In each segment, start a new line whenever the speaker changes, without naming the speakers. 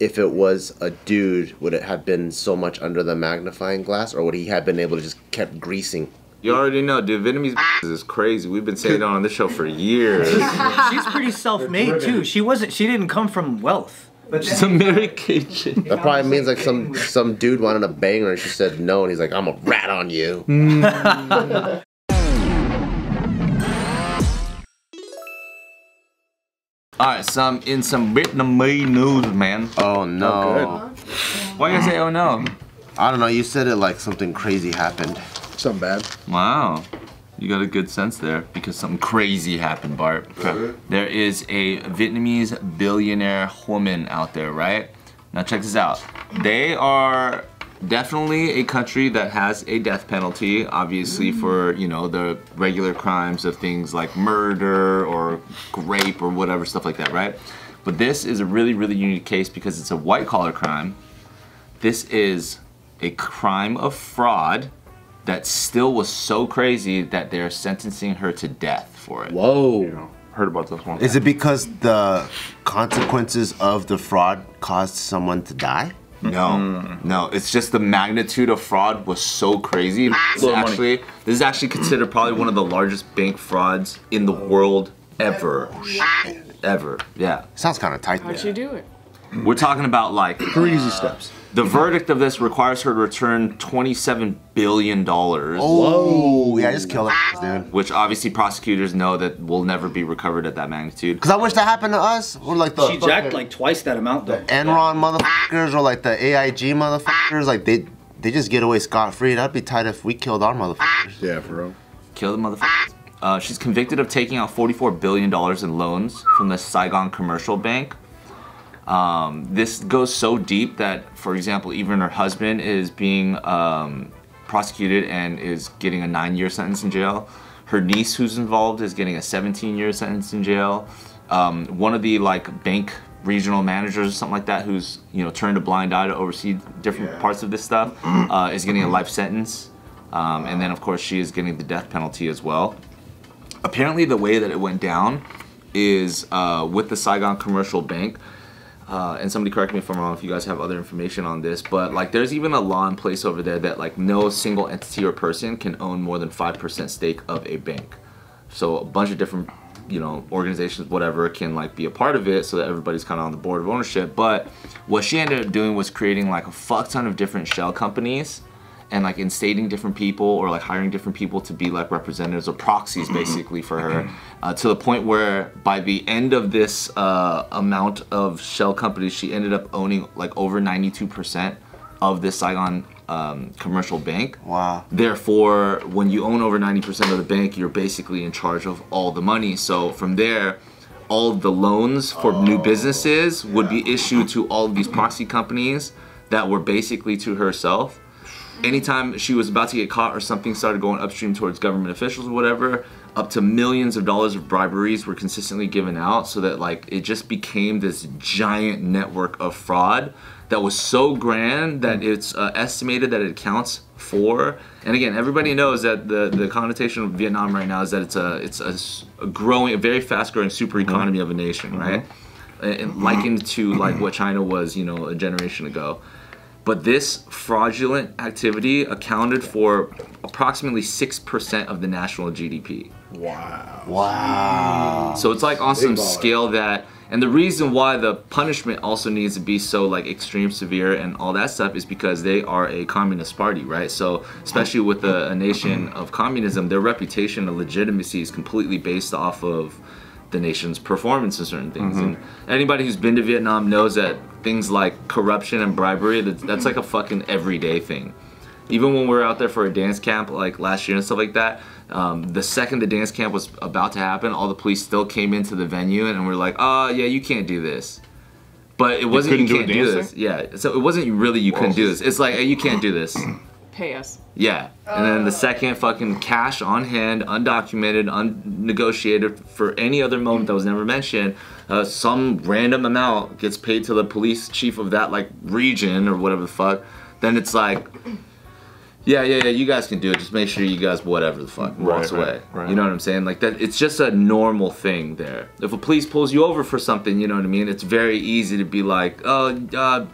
if it was a dude, would it have been so much under the magnifying glass, or would he have been able to just kept greasing?
You already know, dude. Vietnamese is crazy. We've been saying it on this show for years.
She's pretty self-made too. She didn't come from wealth.
But she's a Mary Cajun.
That probably means like some dude wanted to bang her and she said no, and he's like, I'm a rat on you.
Alright, some Vietnamese news, man.
Oh no.
Oh, why you gonna say oh no?
I don't know, you said it like something crazy happened.
Something bad.
Wow. You got a good sense there because something crazy happened, Bart. There is a Vietnamese billionaire woman out there, right? Now check this out. They are definitely a country that has a death penalty, obviously for, you know, the regular crimes of things like murder or rape or whatever, stuff like that, right? But this is a really, really unique case because it's a white-collar crime. This is a crime of fraud that still was so crazy that they're sentencing her to death for it.
Whoa.
Heard about this one.
Is it because the consequences of the fraud caused someone to die?
No, no. It's just the magnitude of fraud was so crazy. This is actually considered probably one of the largest bank frauds in the world ever. Ever, yeah.
Sounds kind of tight.
How'd she do it?
We're talking about like
Crazy steps.
the verdict of this requires her to return $27 billion.
Whoa. Yeah, just kill her, dude.
Which obviously prosecutors know that will never be recovered at that magnitude.
Because I wish that happened to us. Or like the
She jacked like twice that amount though.
Enron motherfuckers or like the AIG motherfuckers. Like they just get away scot-free. That'd be tight if we killed our motherfuckers.
Yeah, for real.
Kill the motherfuckers. She's convicted of taking out $44 billion in loans from the Saigon Commercial Bank. This goes so deep that, for example, even her husband is being prosecuted and is getting a 9-year sentence in jail. Her niece, who's involved, is getting a 17-year sentence in jail. One of the like bank regional managers or something like that, who's turned a blind eye to oversee different parts of this stuff, is getting a life sentence. And then, of course, she is getting the death penalty as well. Apparently, the way that it went down is with the Saigon Commercial Bank. And somebody correct me if I'm wrong if you guys have other information on this, but like there's even a law in place over there that like no single entity or person can own more than 5% stake of a bank. So a bunch of different, organizations, whatever, can like be a part of it so that everybody's kind of on the board of ownership. But what she ended up doing was creating like a fuck ton of different shell companies and like instating different people or like hiring different people to be like representatives or proxies basically for her, to the point where by the end of this amount of shell companies, she ended up owning like over 92% of this Saigon Commercial Bank.
Wow.
Therefore, when you own over 90% of the bank, you're basically in charge of all the money. So from there, all of the loans for new businesses would be issued to all of these proxy companies that were basically to herself. Anytime she was about to get caught or something started going upstream towards government officials or whatever, up to millions of dollars of briberies were consistently given out, so that like it just became this giant network of fraud that was so grand that it's estimated that it accounts for, and again, everybody knows that the connotation of Vietnam right now is that it's a growing, a very fast growing super economy of a nation, right? And likened to like what China was, a generation ago. But this fraudulent activity accounted for approximately 6% of the national GDP.
Wow.
Wow.
So it's like on some scale that, and the reason why the punishment also needs to be so like extreme severe and all that stuff is because they are a communist party, right? So especially with a nation of communism, their reputation and legitimacy is completely based off of the nation's performance in certain things. And anybody who's been to Vietnam knows that things like corruption and bribery, that's like a fucking everyday thing. Even when we were out there for a dance camp like last year and stuff like that, the second the dance camp was about to happen, all the police still came into the venue and were like, oh yeah, you can't do this. But it wasn't you can't do this. Yeah, so it wasn't really you couldn't do this. It's like, hey, you can't do this.
Pay us.
Yeah, and then the second, fucking cash on hand, undocumented, unnegotiated for any other moment that was never mentioned, some random amount gets paid to the police chief of that like region or whatever the fuck, then it's like, Yeah, you guys can do it. Just make sure you guys whatever the fuck walks away.
Right.
You know what I'm saying? Like that. It's just a normal thing there. If a police pulls you over for something, you know what I mean? It's very easy to be like, oh,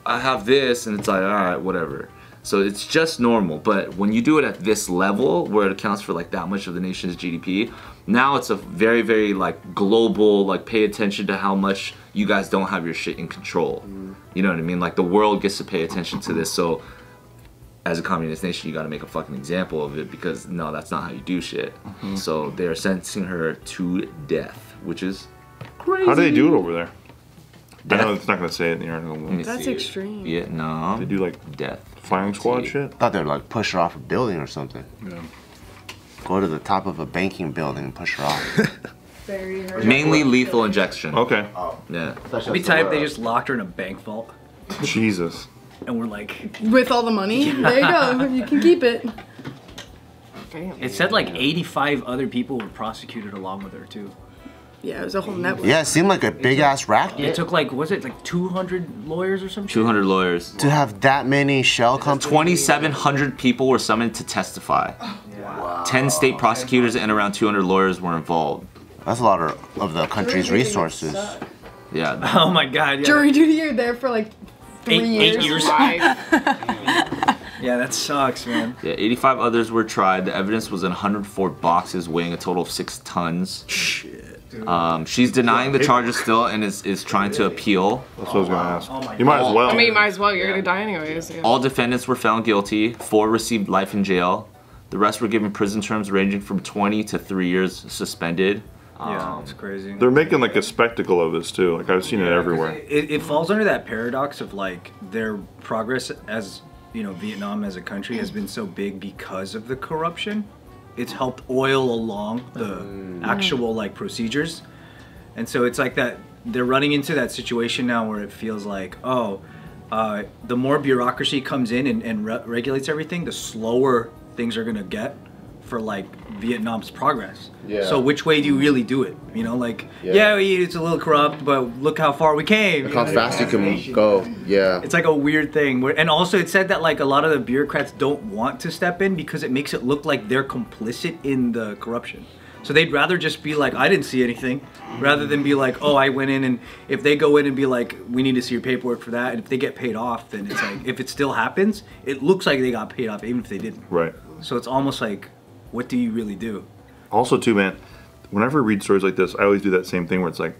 I have this, and it's like, all right, whatever. So it's just normal. But when you do it at this level, where it accounts for like that much of the nation's GDP, now it's a very, very like global, like pay attention to how much you guys don't have your shit in control. You know what I mean? Like the world gets to pay attention to this. So as a communist nation, you got to make a fucking example of it, because no, that's not how you do shit. So they're sentencing her to death, which is crazy.
How do they do it over there? I know it's not gonna say it in the article.
That's extreme.
Vietnam.
They do like
death.
firing squad shit.
I thought they'd like push her off a building or something.
Yeah.
Go to the top of a banking building and push her off.
Mainly lethal injection.
Okay.
Yeah.
It'd be tight if they just locked her in a bank vault
Jesus.
and we're like,
With all the money, there you go. You can keep it.
it said like 85 other people were prosecuted along with her too.
Yeah, it was a whole network.
Yeah, it seemed like a big ass racket.
It took like, was it like 200 lawyers or something?
200 lawyers.
To have that many shell companies.
2,700 people were summoned to testify. 10 state prosecutors and around 200 lawyers were involved.
That's a lot of the country's resources.
Yeah.
Oh my god, yeah.
Jury duty, you're there for like 3
Eight
years.
Yeah, that sucks, man.
Yeah, 85 others were tried. The evidence was in 104 boxes weighing a total of 6 tons.
Shit.
She's denying the charges still and is trying to appeal.
That's what I was gonna ask. You might as well.
I mean, you might as well. You're gonna die anyways. Yeah.
All defendants were found guilty. 4 received life in jail. The rest were given prison terms ranging from 20 to 3 years suspended.
Yeah, it's crazy.
They're making like a spectacle of this too. Like I've seen it everywhere.
It falls under that paradox of like their progress as, you know, Vietnam as a country has been so big because of the corruption. It's helped oil along the actual like procedures. And so it's like that they're running into that situation now where it feels like, oh, the more bureaucracy comes in and regulates everything, the slower things are gonna get for like Vietnam's progress.
Yeah.
So which way do you really do it? You know, like, yeah, it's a little corrupt, but look how far we came.
Look how fast you can go. Yeah.
It's like a weird thing. And also it said that like a lot of the bureaucrats don't want to step in because it makes it look like they're complicit in the corruption. So they'd rather just be like, I didn't see anything, rather than be like, oh, I went in. And if they go in and be like, we need to see your paperwork for that, and if they get paid off, then it's like, if it still happens, it looks like they got paid off even if they didn't.
Right.
So it's almost like, what do you really do?
Also too, man, whenever I read stories like this, I always do that same thing where it's like,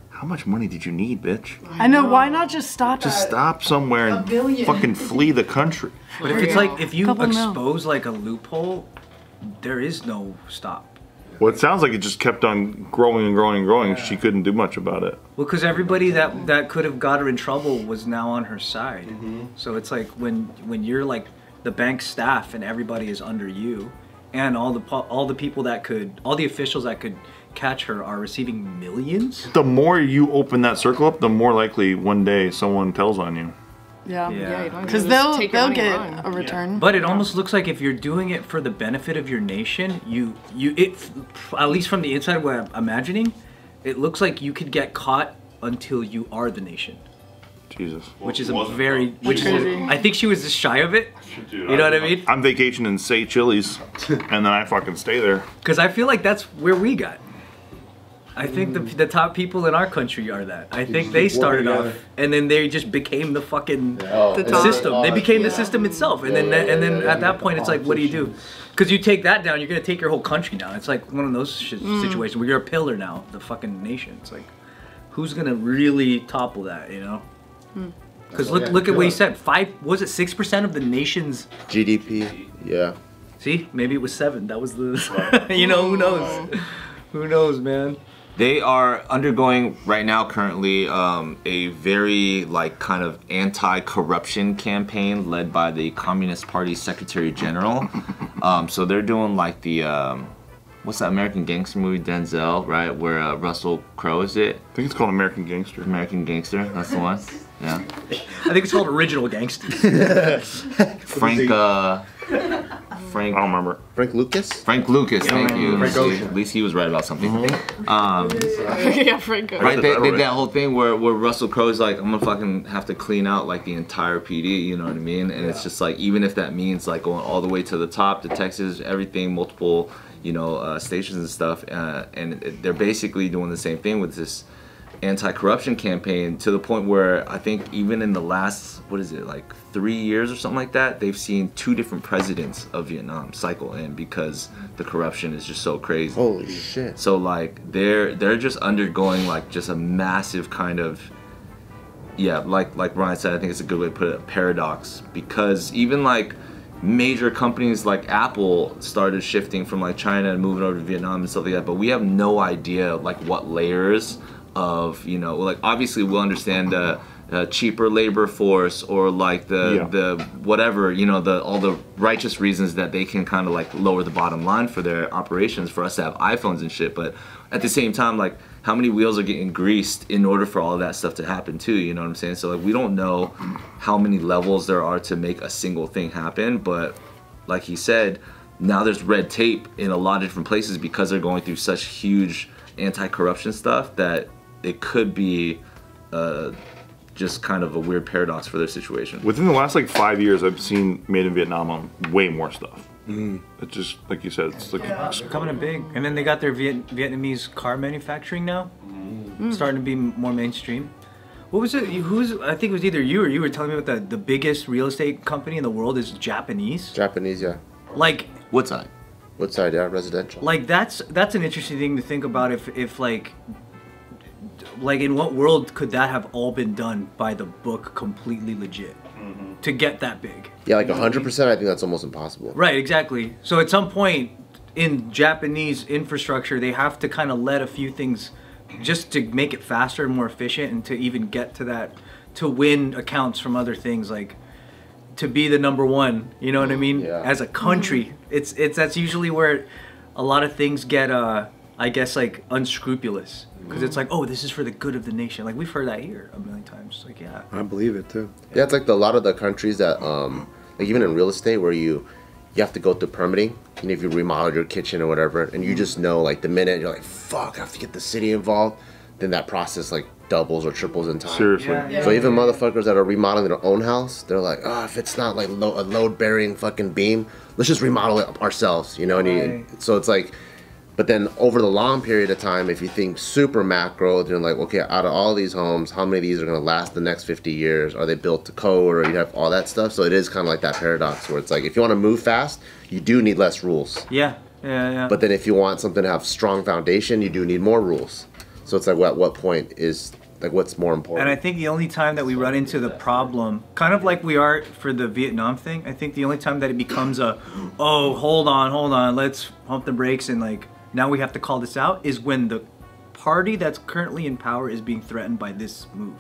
how much money did you need, bitch?
I know, why not just stop
Just stop somewhere and fucking flee the country.
But if it's like, if you
Couple
expose like a loophole, there is no stop.
Well, it sounds like it just kept on growing and growing and growing. She couldn't do much about it.
Well, because everybody that could have got her in trouble was now on her side. So it's like when you're like the bank staff and everybody is under you, and all the people that could, all the officials that could catch her are receiving millions.
The more you open that circle up, the more likely one day someone tells on you.
Yeah.
Yeah, you don't
Because
just
they'll
take your money
get
and run.
a return.
But it almost looks like if you're doing it for the benefit of your nation, at least from the inside, what I'm imagining, it looks like you could get caught until you are the nation.
Jesus.
Which is I think she was just shy of it. You know what I mean?
I'm vacationing in Say Chili's, and then I fucking stay there.
Because I feel like that's where we got. I think the top people in our country are that. I think they started off, and then they just became the fucking the system. They became the system itself, and then at that point, it's like, what do you do? Because you take that down, you're gonna take your whole country down. It's like one of those situations where you're a pillar now, the fucking nation. It's like, who's gonna really topple that? You know? Because look at what he said. 6% of the nation's
GDP. Yeah.
See, maybe it was 7. That was the. You know, who knows? Who knows, man?
They are undergoing right now currently a very like kind of anti-corruption campaign led by the Communist Party Secretary General. So they're doing like the what's that American Gangster movie, Denzel, right? Where Russell Crowe is it?
I think it's called American Gangster.
American Gangster, that's the one. Yeah.
I think it's called Original Gangster.
Frank.
I don't remember.
Frank Lucas?
Frank Lucas, thank you.
Frank
See,
Ocean.
at least he was right about something.
Yeah, Frank.
Right, they did that whole thing where Russell Crowe's like, I'm gonna fucking have to clean out like the entire PD, you know what I mean? And it's just like, even if that means like going all the way to the top, to Texas, everything, multiple, you know, stations and stuff, and they're basically doing the same thing with this anti-corruption campaign, to the point where I think even in the last, what is it, like 3 years or something like that, they've seen 2 different presidents of Vietnam cycle in because the corruption is just so crazy.
Holy shit.
So like they're just undergoing like just a massive kind of, yeah, like Ryan said, I think it's a good way to put it, a paradox, because even like major companies like Apple started shifting from like China and moving over to Vietnam and stuff like that, but we have no idea like what layers of, you know, like obviously we'll understand cheaper labor force, or like the whatever, you know, all the righteous reasons that they can kind of like lower the bottom line for their operations for us to have iPhones and shit. But at the same time, like how many wheels are getting greased in order for all of that stuff to happen too, you know what I'm saying? So like we don't know how many levels there are to make a single thing happen, but like he said, now there's red tape in a lot of different places because they're going through such huge anti-corruption stuff that it could be just kind of a weird paradox for their situation.
Within the last like 5 years, I've seen Made in Vietnam on way more stuff. It's just like you said, it's like
coming in big. And then they got their Vietnamese car manufacturing now, starting to be more mainstream. What was it? I think it was either you or you were telling me about the biggest real estate company in the world is Japanese.
Japanese, yeah.
Like
Woodside.
Woodside, yeah, residential.
Like that's an interesting thing to think about. If like in what world could that have all been done by the book, completely legit, to get that big?
Yeah, like 100%, I think that's almost impossible.
Right, exactly. So at some point in Japanese infrastructure, they have to kind of let a few things just to make it faster and more efficient, and to even get to that, to win accounts from other things, like to be the number one, you know what I mean?
Yeah.
As a country, it's that's usually where a lot of things get I guess like unscrupulous, because it's like, oh, this is for the good of the nation. Like we've heard that here a million times. It's like, yeah,
I believe it too.
Yeah, it's like a lot of the countries that, like even in real estate, where you have to go through permitting. You know, if you remodel your kitchen or whatever, and you just know, like the minute you're like, fuck, I have to get the city involved, then that process like doubles or triples in time.
seriously.
Yeah.
So even motherfuckers that are remodeling their own house, they're like, oh, if it's not like a load-bearing fucking beam, let's just remodel it ourselves, you know? And so it's like, but then over the long period of time, if you think super macro, then like, okay, out of all these homes, how many of these are gonna last the next 50 years? Are they built to code, or you have all that stuff? So it is kind of like that paradox where it's like, if you wanna move fast, you do need less rules.
yeah.
But then if you want something to have strong foundation, you do need more rules. So it's like, at what point is, like, what's more important?
And I think the only time that we run into the problem, kind of like we are for the Vietnam thing, I think the only time that it becomes oh, hold on, let's pump the brakes and like, now we have to call this out, is when the party that's currently in power is being threatened by this move.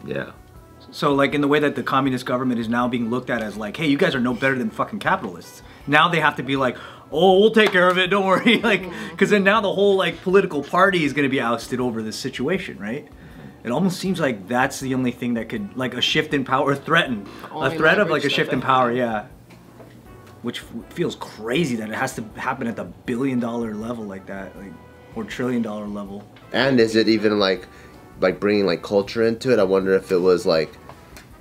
Yeah.
So like in the way that the communist government is now being looked at as like, hey, you guys are no better than fucking capitalists. Now they have to be like, oh, we'll take care of it, don't worry. Like, because then now the whole like political party is going to be ousted over this situation, right? It almost seems like that's the only thing that could, like a shift in power, a threat of like a shift in power, yeah. Which feels crazy that it has to happen at the billion-dollar level like that, like, or trillion-dollar level.
And is it even like bringing like culture into it? I wonder if it was like,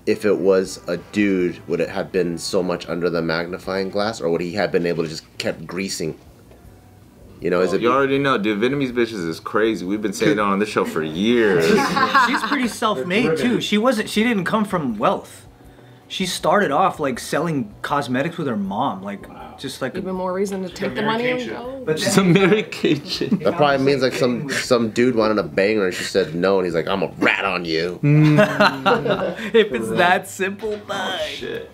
if it was a dude, would it have been so much under the magnifying glass, or would he have been able to just kept greasing? You know, is it?
You already know, dude. Vietnamese bitches is crazy. We've been saying it on this show for years.
She's pretty self-made too. She didn't come from wealth. She started off like selling cosmetics with her mom, like just like
Even more reason to take the money and go.
But
Just a medication.
That probably means like some dude wanted to bang her and she said no, and he's like, I'm a rat on you.
if it's that simple, bye.
Shit.